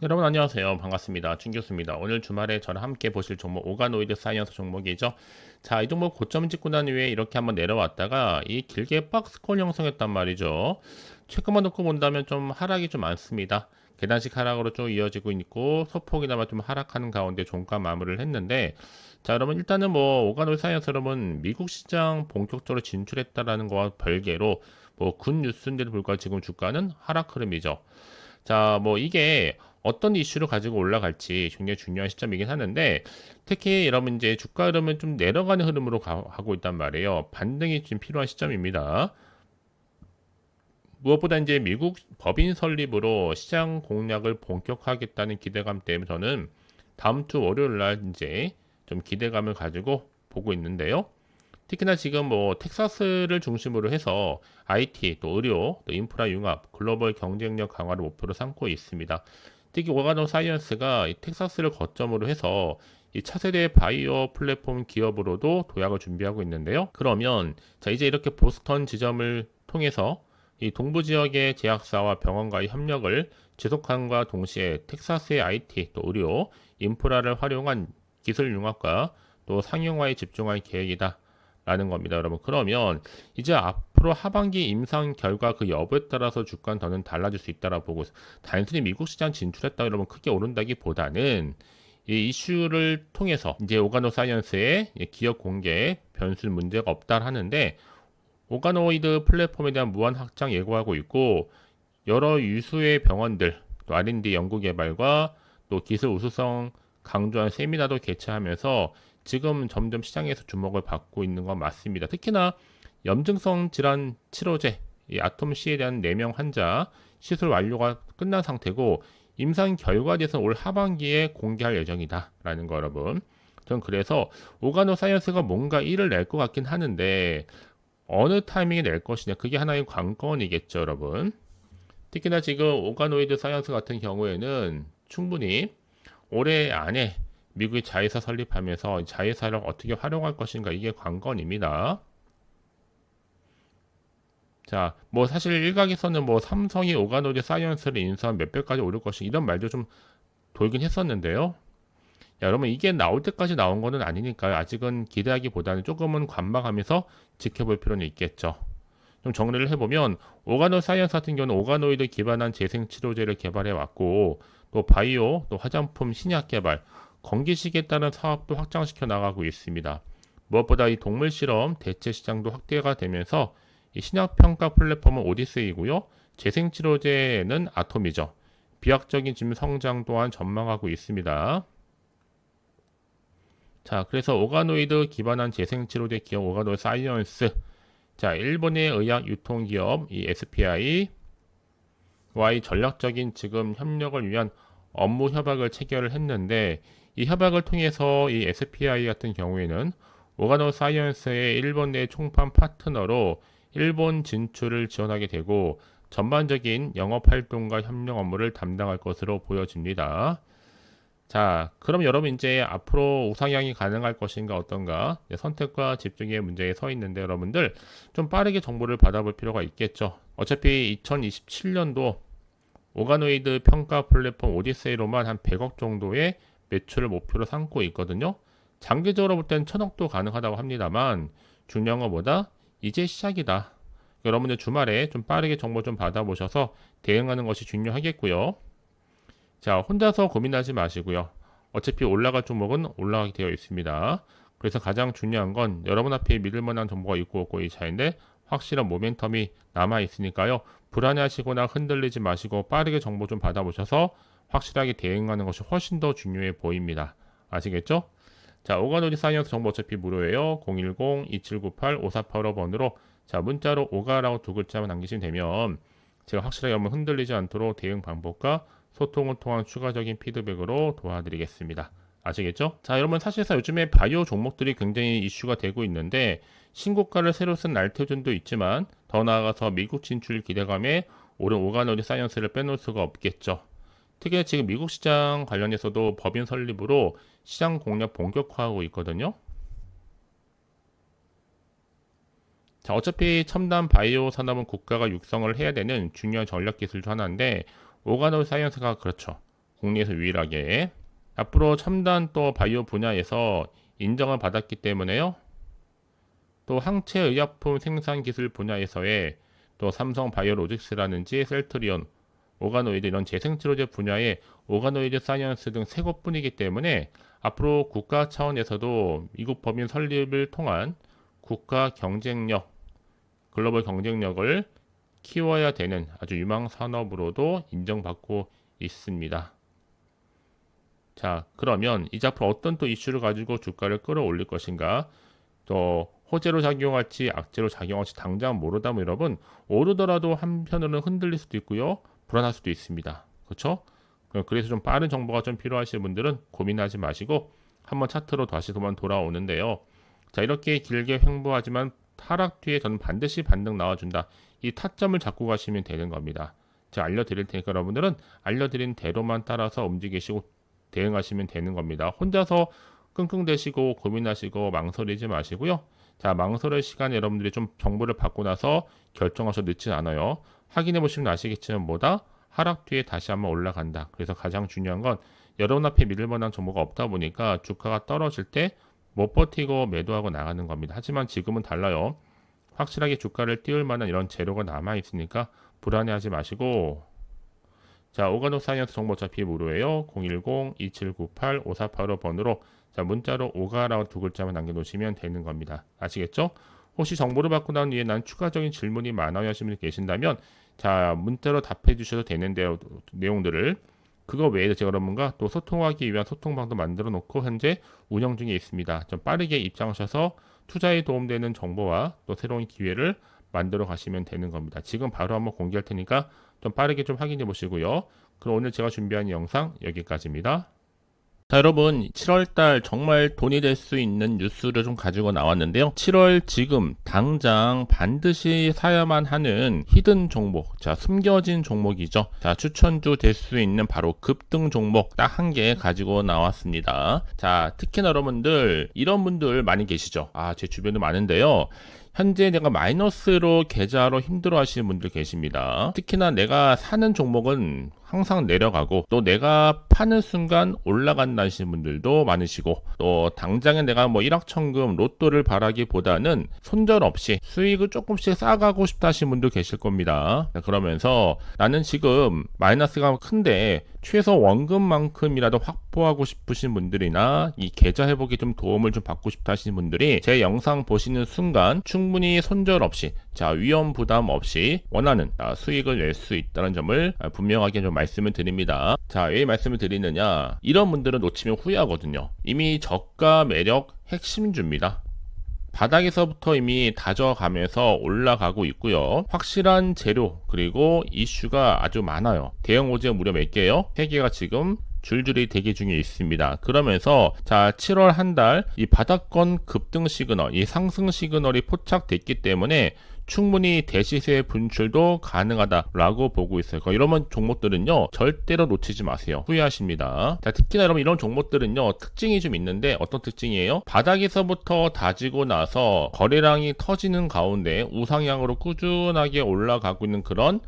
여러분 안녕하세요. 반갑습니다. 준교수입니다. 오늘 주말에 저랑 함께 보실 종목 오가노이드 사이언스 종목이죠. 자, 이 종목 고점 찍고 난 후에 이렇게 한번 내려왔다가 이 길게 박스권 형성했단 말이죠. 최근만 놓고 본다면 좀 하락이 좀 많습니다. 계단식 하락으로 쭉 이어지고 있고 소폭이나마 좀 하락하는 가운데 종가 마무리를 했는데, 자, 여러분 일단은 뭐 오가노이드 사이언스 여러분 미국 시장 본격적으로 진출했다라는 거와 별개로 뭐 군 뉴스인데도 불구하고 지금 주가는 하락 흐름이죠. 자, 뭐 이게 어떤 이슈를 가지고 올라갈지 굉장히 중요한 시점이긴 하는데, 특히 여러분 이제 주가 흐름은 좀 내려가는 흐름으로 가고 있단 말이에요. 반등이 좀 필요한 시점입니다. 무엇보다 이제 미국 법인 설립으로 시장 공략을 본격화하겠다는 기대감 때문에 저는 다음 주 월요일 날 이제 좀 기대감을 가지고 보고 있는데요. 특히나 지금 뭐 텍사스를 중심으로 해서 IT, 또 의료, 또 인프라 융합, 글로벌 경쟁력 강화를 목표로 삼고 있습니다. 특히 오가노 사이언스가 이 텍사스를 거점으로 해서 이 차세대 바이오 플랫폼 기업으로도 도약을 준비하고 있는데요. 그러면 자 이제 이렇게 보스턴 지점을 통해서 이 동부 지역의 제약사와 병원과의 협력을 지속함과 동시에 텍사스의 IT, 또 의료, 인프라를 활용한 기술 융합과 또 상용화에 집중할 계획이다. 라는 겁니다, 여러분. 그러면 이제 앞으로 하반기 임상 결과 그 여부에 따라서 주가는 더는 달라질 수 있다라고 보고 단순히 미국 시장 진출했다 여러분 크게 오른다기보다는 이 이슈를 통해서 이제 오가노 사이언스의 기업 공개 변수 문제가 없다 하는데 오가노이드 플랫폼에 대한 무한 확장 예고하고 있고 여러 유수의 병원들 또 R&D 연구 개발과 또 기술 우수성 강조한 세미나도 개최하면서 지금 점점 시장에서 주목을 받고 있는 건 맞습니다. 특히나 염증성 질환 치료제 이 아톰C에 대한 4명 환자 시술 완료가 끝난 상태고 임상 결과에 대해서는 올 하반기에 공개할 예정이다라는 거 여러분. 전 그래서 오가노 사이언스가 뭔가 일을 낼 것 같긴 하는데 어느 타이밍에 낼 것이냐 그게 하나의 관건이겠죠 여러분. 특히나 지금 오가노이드 사이언스 같은 경우에는 충분히 올해 안에 미국이 자회사 설립하면서 자회사를 어떻게 활용할 것인가 이게 관건입니다. 자, 뭐 사실 일각에서는 뭐 삼성이 오가노이드 사이언스를 인수한 몇 배까지 오를 것이 이런 말도 좀 돌긴 했었는데요. 야, 여러분 이게 나올 때까지 나온 거는 아니니까요. 아직은 기대하기보다는 조금은 관망하면서 지켜볼 필요는 있겠죠. 좀 정리를 해보면 오가노 사이언스 같은 경우는 오가노이드 기반한 재생 치료제를 개발해 왔고 또 바이오, 또 화장품 신약 개발, 건기식에 따른 사업도 확장시켜 나가고 있습니다. 무엇보다 이 동물 실험 대체 시장도 확대가 되면서 이 신약 평가 플랫폼은 오디세이고요. 재생 치료제는 아톰이죠. 비약적인 지금 성장 또한 전망하고 있습니다. 자, 그래서 오가노이드 기반한 재생치료제 기업 오가노 사이언스. 자, 일본의 의약 유통기업 이 SPI와의 전략적인 지금 협력을 위한 업무 협약을 체결을 했는데 이 협약을 통해서 이 SPI 같은 경우에는 오가노 사이언스의 일본 내 총판 파트너로 일본 진출을 지원하게 되고 전반적인 영업 활동과 협력 업무를 담당할 것으로 보여집니다. 자, 그럼 여러분 이제 앞으로 우상향이 가능할 것인가 어떤가 선택과 집중의 문제에 서 있는데 여러분들 좀 빠르게 정보를 받아볼 필요가 있겠죠. 어차피 2027년도 오가노이드 평가 플랫폼 오디세이로만 한 100억 정도의 매출을 목표로 삼고 있거든요. 장기적으로 볼 땐 1000억도 가능하다고 합니다만 중요한 것보다 이제 시작이다. 여러분들 주말에 좀 빠르게 정보 좀 받아보셔서 대응하는 것이 중요하겠고요. 자, 혼자서 고민하지 마시고요. 어차피 올라갈 종목은 올라가게 되어 있습니다. 그래서 가장 중요한 건 여러분 앞에 믿을 만한 정보가 있고 없고 이 차인데 확실한 모멘텀이 남아 있으니까요. 불안해하시거나 흔들리지 마시고 빠르게 정보 좀 받아보셔서 확실하게 대응하는 것이 훨씬 더 중요해 보입니다. 아시겠죠? 자, 오가노디 사이언스 정보 어차피 무료예요. 010-2798-5485번으로 자, 문자로 오가라고 두 글자만 남기시면 되면 제가 확실하게 한번 흔들리지 않도록 대응 방법과 소통을 통한 추가적인 피드백으로 도와드리겠습니다. 아시겠죠? 자, 여러분 사실상 요즘에 바이오 종목들이 굉장히 이슈가 되고 있는데 신고가를 새로 쓴 알테존도 있지만 더 나아가서 미국 진출 기대감에 오른 오가노디 사이언스를 빼놓을 수가 없겠죠. 특히 지금 미국 시장 관련해서도 법인 설립으로 시장 공략 본격화하고 있거든요. 자, 어차피 첨단 바이오 산업은 국가가 육성을 해야 되는 중요한 전략 기술 중 하나인데 오가노 사이언스가 그렇죠. 국내에서 유일하게. 앞으로 첨단 또 바이오 분야에서 인정을 받았기 때문에요. 또 항체 의약품 생산 기술 분야에서의 또 삼성 바이오로직스라든지 셀트리온, 오가노이드 이런 재생치료제 분야의 오가노이드 사이언스 등 세 곳뿐이기 때문에 앞으로 국가 차원에서도 미국 법인 설립을 통한 국가 경쟁력, 글로벌 경쟁력을 키워야 되는 아주 유망 산업으로도 인정받고 있습니다. 자, 그러면 이제 앞으로 어떤 또 이슈를 가지고 주가를 끌어올릴 것인가? 또 호재로 작용할지 악재로 작용할지 당장 모르다면 여러분, 오르더라도 한편으로는 흔들릴 수도 있고요, 불안할 수도 있습니다. 그렇죠? 그래서 좀 빠른 정보가 좀 필요하신 분들은 고민하지 마시고 한번 차트로 다시 돌아오는데요. 자, 이렇게 길게 횡보하지만 하락 뒤에 저는 반드시 반등 나와준다. 이 타점을 잡고 가시면 되는 겁니다. 제가 알려드릴 테니까 여러분들은 알려드린 대로만 따라서 움직이시고 대응하시면 되는 겁니다. 혼자서 끙끙대시고 고민하시고 망설이지 마시고요. 자, 망설일 시간에 여러분들이 좀 정보를 받고 나서 결정하셔도 늦지 않아요. 확인해 보시면 아시겠지만 뭐다? 하락 뒤에 다시 한번 올라간다. 그래서 가장 중요한 건 여러분 앞에 믿을 만한 정보가 없다 보니까 주가가 떨어질 때 못 버티고 매도하고 나가는 겁니다. 하지만 지금은 달라요. 확실하게 주가를 띄울 만한 이런 재료가 남아 있으니까 불안해하지 마시고, 자, 오가노 사이언스 정보차피 무료예요. 010-2798-5485번으로 자, 문자로 오가라고 두 글자만 남겨놓으시면 되는 겁니다. 아시겠죠? 혹시 정보를 받고 난 뒤에 난 추가적인 질문이 많아요 하시는 분이 계신다면 자, 문자로 답해 주셔도 되는데요. 내용들을 그거 외에도 제가 여러분과 또 소통하기 위한 소통방도 만들어 놓고 현재 운영 중에 있습니다. 좀 빠르게 입장하셔서 투자에 도움되는 정보와 또 새로운 기회를 만들어 가시면 되는 겁니다. 지금 바로 한번 공개할 테니까 좀 빠르게 좀 확인해 보시고요. 그럼 오늘 제가 준비한 영상 여기까지입니다. 자, 여러분 7월달 정말 돈이 될 수 있는 뉴스를 좀 가지고 나왔는데요. 7월 지금 당장 반드시 사야만 하는 히든 종목, 자, 숨겨진 종목이죠. 자, 추천주 될 수 있는 바로 급등 종목 딱 한 개 가지고 나왔습니다. 자, 특히나 여러분들 이런 분들 많이 계시죠. 아, 제 주변에 많은데요. 현재 내가 마이너스로 계좌로 힘들어 하시는 분들 계십니다. 특히나 내가 사는 종목은 항상 내려가고 또 내가 파는 순간 올라간다 하시는 분들도 많으시고, 또 당장에 내가 뭐 일확천금 로또를 바라기보다는 손절없이 수익을 조금씩 쌓아가고 싶다 하시는 분도 계실 겁니다. 그러면서 나는 지금 마이너스가 큰데 최소 원금만큼이라도 확보하고 싶으신 분들이나 이 계좌 회복에 좀 도움을 좀 받고 싶다 하시는 분들이 제 영상 보시는 순간 충분히 손절 없이, 자, 위험 부담 없이 원하는 수익을 낼 수 있다는 점을 분명하게 좀 말씀을 드립니다. 자, 왜 말씀을 드리느냐, 이런 분들은 놓치면 후회하거든요. 이미 저가 매력 핵심주입니다. 바닥에서부터 이미 다져가면서 올라가고 있고요. 확실한 재료 그리고 이슈가 아주 많아요. 대형 호재 무려 몇 개요? 3개가 지금 줄줄이 대기 중에 있습니다. 그러면서 자, 7월 한 달 이 바닥권 급등 시그널, 이 상승 시그널이 포착됐기 때문에 충분히 대시세 분출도 가능하다라고 보고 있어요. 이런 종목들은요 절대로 놓치지 마세요. 후회하십니다. 자, 특히나 여러분 이런 종목들은요 특징이 좀 있는데, 어떤 특징이에요? 바닥에서부터 다지고 나서 거래량이 터지는 가운데 우상향으로 꾸준하게 올라가고 있는 그런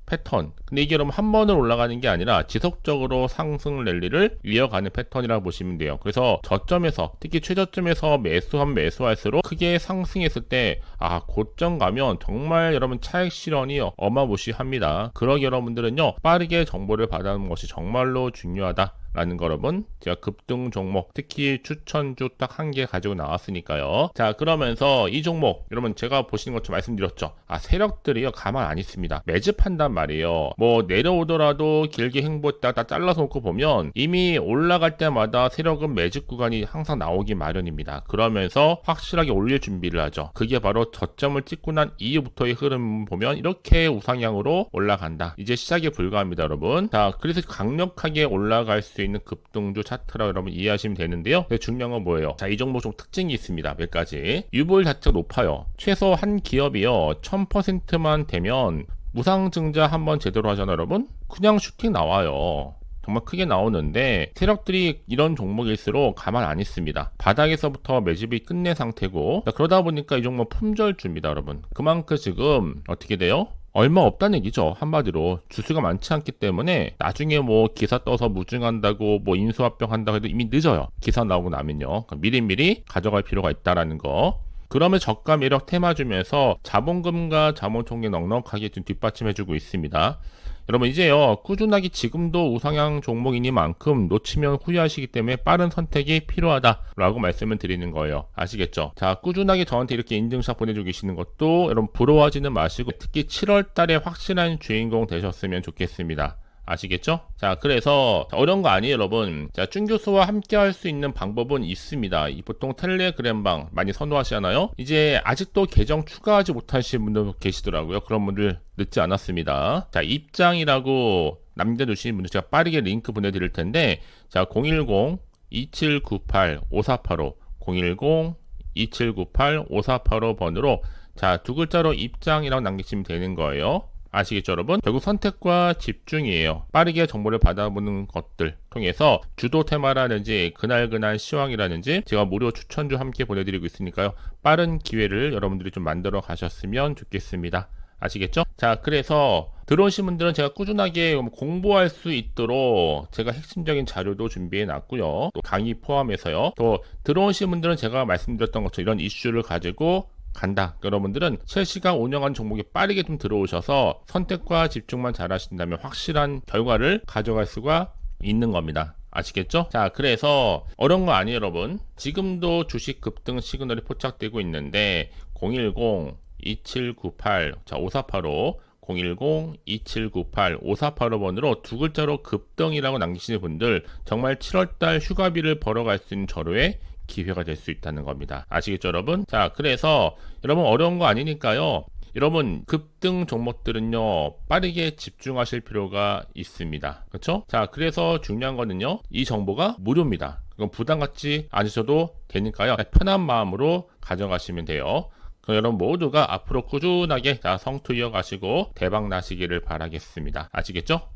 패턴. 근데 이게 여러분 한 번을 올라가는 게 아니라 지속적으로 상승 랠리를 이어가는 패턴이라고 보시면 돼요. 그래서 저점에서, 특히 최저점에서 매수할수록 크게 상승했을 때 고점 가면 정말 여러분 차익 실현이 어마무시합니다. 그러기 여러분들은요 빠르게 정보를 받아놓는 것이 정말로 중요하다 라는 거 여러분, 제가 급등 종목 특히 추천주 딱 한 개 가지고 나왔으니까요. 자, 그러면서 이 종목 여러분 제가 보시는 것처럼 말씀드렸죠. 세력들이요 가만 안 있습니다. 매집한단 말이에요. 뭐 내려오더라도 길게 횡보했다가 잘라서 놓고 보면 이미 올라갈 때마다 세력은 매집 구간이 항상 나오기 마련입니다. 그러면서 확실하게 올릴 준비를 하죠. 그게 바로 저점을 찍고 난 이후부터의 흐름 보면 이렇게 우상향으로 올라간다. 이제 시작에 불과합니다, 여러분. 자, 그래서 강력하게 올라갈 수 있는 급등주 차트라고 여러분 이해하시면 되는데요. 중요한 건 뭐예요? 자, 이 종목 좀 특징이 있습니다. 몇 가지. 유보율 자체가 높아요. 최소 한 기업이요 1000%만 되면 무상증자 한번 제대로 하잖아요, 여러분. 그냥 슈팅 나와요. 정말 크게 나오는데 세력들이 이런 종목일수록 가만 안 있습니다. 바닥에서부터 매집이 끝내 상태고, 그러다 보니까 이 종목 품절주입니다, 여러분. 그만큼 지금 어떻게 돼요? 얼마 없다는 얘기죠. 한마디로 주수가 많지 않기 때문에 나중에 뭐 기사 떠서 무증한다고 뭐 인수합병 한다고 해도 이미 늦어요. 기사 나오고 나면요. 그러니까 미리미리 가져갈 필요가 있다라는 거. 그러면 저가 매력 테마 주면서 자본금과 자본총계 넉넉하게 좀 뒷받침해주고 있습니다. 여러분 이제요 꾸준하게 지금도 우상향 종목이니만큼 놓치면 후회하시기 때문에 빠른 선택이 필요하다라고 말씀을 드리는 거예요. 아시겠죠? 자, 꾸준하게 저한테 이렇게 인증샷 보내주고 계시는 것도 여러분 부러워하지는 마시고 특히 7월 달에 확실한 주인공 되셨으면 좋겠습니다. 아시겠죠? 자, 그래서 어려운 거 아니에요, 여러분. 자, 준 교수와 함께 할 수 있는 방법은 있습니다. 보통 텔레그램방 많이 선호하시잖아요. 이제 아직도 계정 추가하지 못하신 분들 계시더라고요. 그런 분들 늦지 않았습니다. 자, 입장이라고 남겨주신 분들 제가 빠르게 링크 보내드릴 텐데, 자, 010-2798-5485 010-2798-5485번으로 자, 두 글자로 입장이라고 남기시면 되는 거예요. 아시겠죠, 여러분? 결국 선택과 집중이에요. 빠르게 정보를 받아보는 것들 통해서 주도 테마라든지 그날 시황이라든지 제가 무료 추천주 함께 보내드리고 있으니까요. 빠른 기회를 여러분들이 좀 만들어 가셨으면 좋겠습니다. 아시겠죠? 자, 그래서 들어오신 분들은 제가 꾸준하게 공부할 수 있도록 제가 핵심적인 자료도 준비해 놨고요. 또 강의 포함해서요. 또 들어오신 분들은 제가 말씀드렸던 것처럼 이런 이슈를 가지고 간다. 여러분들은 실시간 운영한 종목에 빠르게 좀 들어오셔서 선택과 집중만 잘 하신다면 확실한 결과를 가져갈 수가 있는 겁니다. 아시겠죠? 자, 그래서 어려운 거 아니에요, 여러분. 지금도 주식 급등 시그널이 포착되고 있는데 010-2798 자, 5485 010-2798-5485번으로 두 글자로 급등이라고 남기시는 분들 정말 7월달 휴가비를 벌어갈 수 있는 절호의 기회가 될 수 있다는 겁니다. 아시겠죠, 여러분? 자, 그래서 여러분 어려운 거 아니니까요. 여러분 급등 종목들은요 빠르게 집중하실 필요가 있습니다. 그렇죠? 자, 그래서 중요한 거는요 이 정보가 무료입니다. 그건 부담 갖지 않으셔도 되니까요 편한 마음으로 가져가시면 돼요. 그럼 여러분 모두가 앞으로 꾸준하게 성투 이어가시고 대박 나시기를 바라겠습니다. 아시겠죠?